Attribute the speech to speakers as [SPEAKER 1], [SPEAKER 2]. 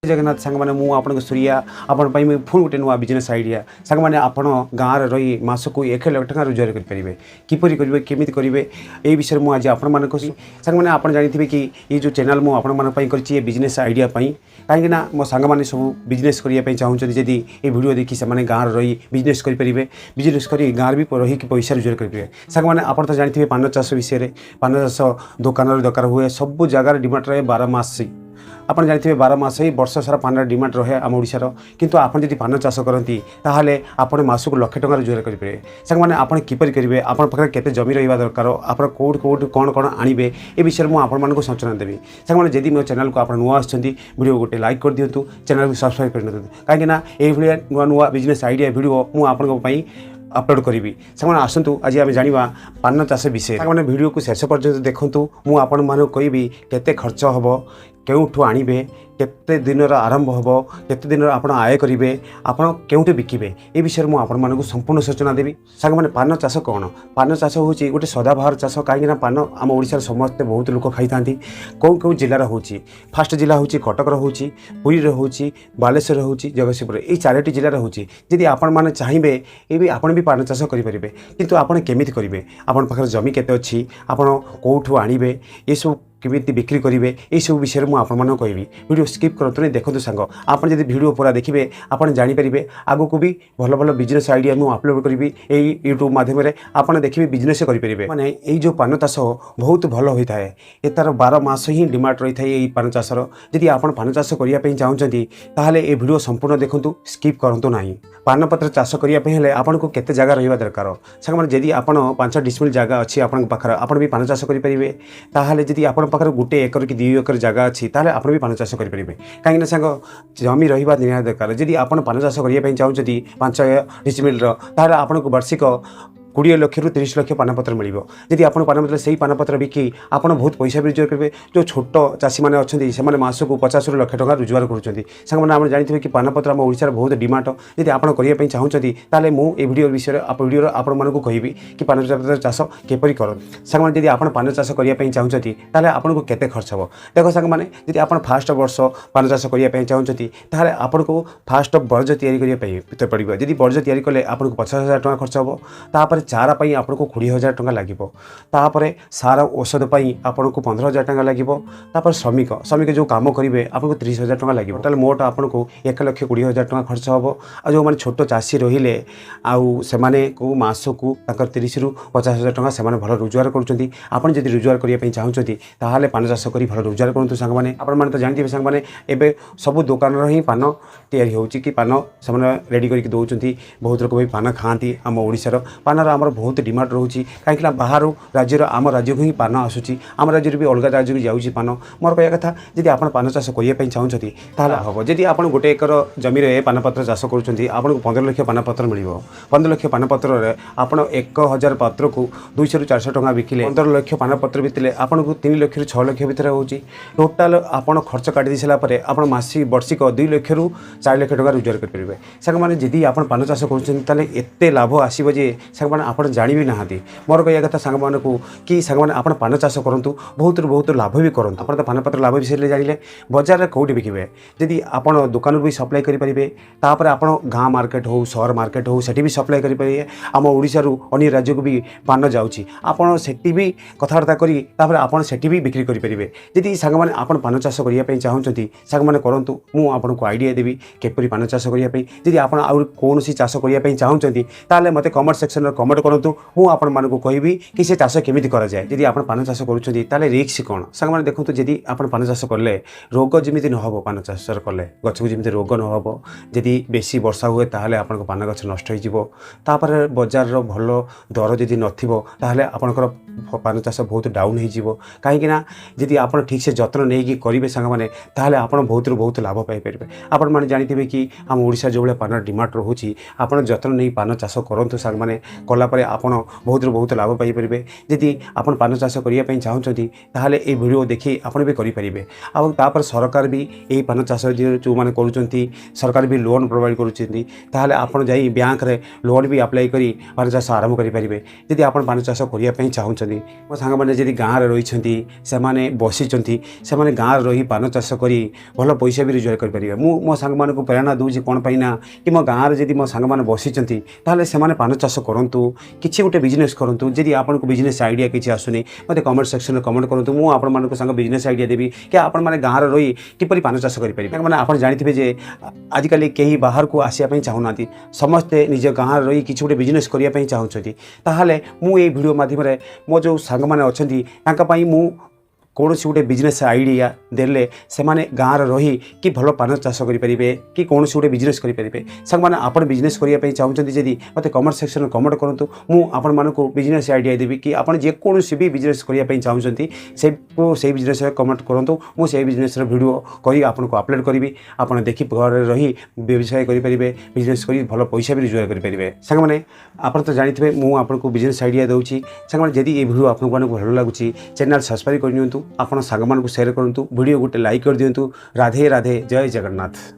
[SPEAKER 1] जगन्नाथ सांग मैंने मुझे सूर्या आपण पुणी गोटे नुआ बिजनेस आइडिया सांग मैंने आप गाँव में रही मासक 1 लाख टका रोजगार करेंगे किपरि करेंगे केमी करेंगे ये विषय मुझे आज आपण मानक सांग मैंने आप जानते कि ये जो चैनल मुझे बिजनेस आइडिया कहीं मो सांग मैंने सब बिजनेस करने चाहते जदि ये वीडियो देखी से गाँव रही बिजनेस करेंगे बिजनेस कर गाँव भी रही पैसा रोजगार करेंगे सांग मैंने आप जानते हैं पान चाष विषय पान चाष दुकान दरकार हुए सब जगार डिमांड रहे 12 मास आप जानते हैं 12 मास ही वर्ष सारा पान डिमांड रहे आम ओडिशार किंतु आप जब पान चाष करती ताहले आपण मासक 1 लाख टका रोजगार करेंगे सांग मैंने आप किपरि करेंगे आप केते जमी रहा दरकार आप कौट कौन कौन आणवे ये विषय मुझे आपको सूचना देवी सांग मैंने जदि मो चैनल को आप नुआ वीडियो गोटे लाइक कर दिंतु चैनल को सब्सक्राइब कर कहीं ये नुआ नुआ बिजनेस आइडिया वीडियो मुझे अपलोड करी सांग आसतु आज आम जाना पान चाष विषय मैंने वीडियो को शेष पर्यटन देखूँ मुझे आपण कहि केते खर्च हम केउठु आणवे केते दिन आरंभ हम केते दिन आप आय करेंगे आपड़ केउठे बिकिबे ये विषय मुझे आपण संपूर्ण सूचना देवी सांग मैंने पान चाष कौन पान चाष हूँ गोटे सदाबहार चाष कहीं पान आम ओडिशार समस्ते बहुत लोक खाई था कौ जिलार हो फास्ट जिला हूँ कटक होची पुरी होची बालेश्वर होची जगतसिंहपुर ये 4टी जिलार होची जदि आपण मैंने चाहिए ये भी आपण भी पान चाष करेंगे किंतु आपण केमिति करेंगे आपण पाखरे जमी केते अच्छी आपण कौठु आणवे ये सब केमिति बिक्री करेंगे ये सब विषय में आपको कहि वीडियो स्किप करतु नहीं देखो सांग आप जब वीडियो पूरा देखिए आप जानीपर आगू को भी भल भल बिजनेस आइडिया मुझे अपलोड करी यूट्यूब माध्यम आप देखिए बिजनेस करेंगे माने ये जो पान चाष बहुत भल होता है ये तार 12 मास ही डिमांड रही है ये पान चाषर जदि आप पान चाष करने चाहते ताहले ये वीडियो संपूर्ण देखूँ स्किप करूँ ना पान पत्र चाष करने आपको केते जगह रहा दरकार सांग मैंने जदि आप 5 डिसमिल जगह अच्छी आप भी पान चाष करेंगे ताहले जदि आप पाखर 1 एकर कि 2 एकर जगह अच्छी ताहले आप भी पान चाष करेंगे कहीं सांग जमी रहा निहाती दरकार जदि आप पान चाष करने चाहते 5 डिसमिल ताहले आपको वार्षिक 20 लाख रु 30 लाख पानपत्र मिल जदि आप पानपत्र से पानपत्र बिकी आप बहुत पैसा भी रोजगार करेंगे जो छोट चाषी मैंने अच्छा से मासक 50 लाख टका रोजगार करेंगे आप जानते कि पानपत्र आम ओडिशार बहुत डिमांड जदि आप करने चाहते ताहले मुझे विषय वीडियो आपको कहि कि पानपत्र चाष केपरि कर सांग जदि आप पान चाष करने चाहते ताहले आपको केते खर्च हम देख सांग मैंने जदि आप फास्ट वर्ष पान चाष करने चाहते ताहले आपको फास्ट बर्ज या पड़ो जदि बर्ज या कले आपको 50,000 टका खर्च हम तापर चारा पाई आपको 20,000 टका लगे सार औषध पाई आपको 15,000 टका लगे श्रमिक श्रमिक जो काम करेंगे आपको 30,000 टका लगे ताल मोट आपको 1,20,000 टका खर्च हम आ जो मैंने छोट चाषी रहिले आउ से मासक 30 रु 50,000 टका से भल रोजगार करुँच आप जब रोजगार करने चाहते ताहले पान चाष कर भल रोजगार करूँ सांग मैंने आपने तो जानते सांग मैंने एवं सब दुकान ही पान तैयारी होची कि पान से रेडी करके दौरान बहुत लोग भी पान खाती आम ओडिशार पानर आमर बहुत डिमांड रोचे कहीं बाहर राज्यर आम राज्य को ही पान आसूसी आम राज्य भी अलग राज्य को जाऊँगी पान मोर कह कथा जब आप पान चाष करने चाहते हम जदि आप 1 एकर जमी पानपत्र चाष करूँ 15 लाख पानपत्र मिल 15 लाख पानपत्र आप 1,000 पत्र को 200 रु 400 टका बिकिले 15 लाख पानपत्र भितर आपको 3 लाख रु 6 लाख भितर हो टोटाल आप खर्च काटी दी सारापर आप मासिक वार्षिक 2 लाख रु 4 लाख टका रोजगार करेंगे सांग मैंने जदि आप पान चाष करते लाभ आसो जे सांग मैंने आप जानी ना मोर कह कथा सांग मान को कि सांग मैंने आप पान चाष करूँ बहुत लाभ भी करूँ आप तो पानपत्र लाभ विषय जानिले बजार में कौटी बिके जदि आप दुकान भी सप्लाई करेंगे तापर आप गाँ मार्केट हो सहर मार्केट हो सेठी भी सप्लाई करेंगे आम ओडिशारू अन्य राज्य को भी पान जाऊँगी आपड़ से भी कथबार्ता कर आप सेठी भी बिक्री करेंगे जदि सांग मैंने आप पान चाष करने चाहते सांग मैंने करूँ मुझे आपको आइडिया देवी केपरि पान चाष करने जदि आप कौन चाष करने चाहते ताहले मते कमेंट सेक्शन कमेंट करूँ मुझे आपको कहि कि से चाष केमी कराए जदि आप पान चाष करें रिक्स कौन सांग मैंने देखो जदि आप पान चाष कले रोग जमी न हम पान चाष कले गछ को जमी रोग न हम जदि बेसी वर्षा हुए ताहले आपन पान गछ नष्ट होपर बजार भल दर जदि नाले आपंकर पान चाष बहुत डाउन हो कहीं जदि आप ठीक से जत्न नहीं करेंगे सांग मैंने ताहले आप बहुत लाभ पाइपर आपण मैंने जानते कि आम ओडिशा जो भाई पान डिमांड रोचे आप जत्न नहीं पान चाष करूँ सांग मैंने कलापर आपण बहुत बहुत लाभ पाइपर जदि आप पान चाष करने चाहते ताहले ये वीडियो देखी आपण भी करेंगे आपर सरकार भी यही पान चाष जो मैंने कर सरकार भी लोन प्रोवाइड करुँच आप जाई बैंक रे लोन भी अप्लाई करी पान चाष आरंभ करेंगे जदि आप पान चाष करने चाहते मो सांग मैंने जदि गाँव में रही से बसी से गाँव रही पान चाष कर भल पैसा भी रोजगार करेंगे मो सांग मान प्रेरणा दूसरी कौन पाइना कि मो गाँव में जब मो सांग मैंने बसी से पान चाष करूँ किसी गोटे बिजनेस करूँ जदि आपको बिजनेस आइडिया किसी आसुनी मत कमेंट सेक्शन में कमेंट करूँ मुझे आपण संग बिजनेस आइडिया देवी कि आपण मैंने गाँव में रही किपरि पान चाष करेंगे मैंने आप जानते जे आजिकल कहीं बाहर को आसापी चाहूना समस्ते निज गाँव रही किसी गोटे बिजनेस करने चाहूँगी ताहले मुझे वीडियो माध्यम मो जो सांग मैंने अच्छा मु कौन गोटे बिजनेस आइडिया देले से माने गाँव रही कि भल पान चाष करेंगे कि कौन गोटे बिजनेस करेंगे सांग मैंने आप बिजनेस करने चाहते जदि मत कमेंट सेक्शन में कमेंट करूँ मुझे बिजनेस आइडिया देवी कि आप जेकोसी भी बिजनेस करने चाहते से बिजनेस कमेंट करूँ मुझे बिजनेस वीडियो कर आपको अपलोड करी आप देखी घर रही व्यवसाय करेंगे बिजनेस कर भल पैसा भी रोजगार करेंगे सांग मैंने आप तो जानते मुझे बिजनेस आइडिया दूसरी सांग मैंने जदि ये वीडियो आपको भल लगुच चैनल सब्सक्राइब कर आपण सांग मान को शेयर करूँ वीडियो गोटे लाइक कर दिंतु राधे राधे जय जगन्नाथ।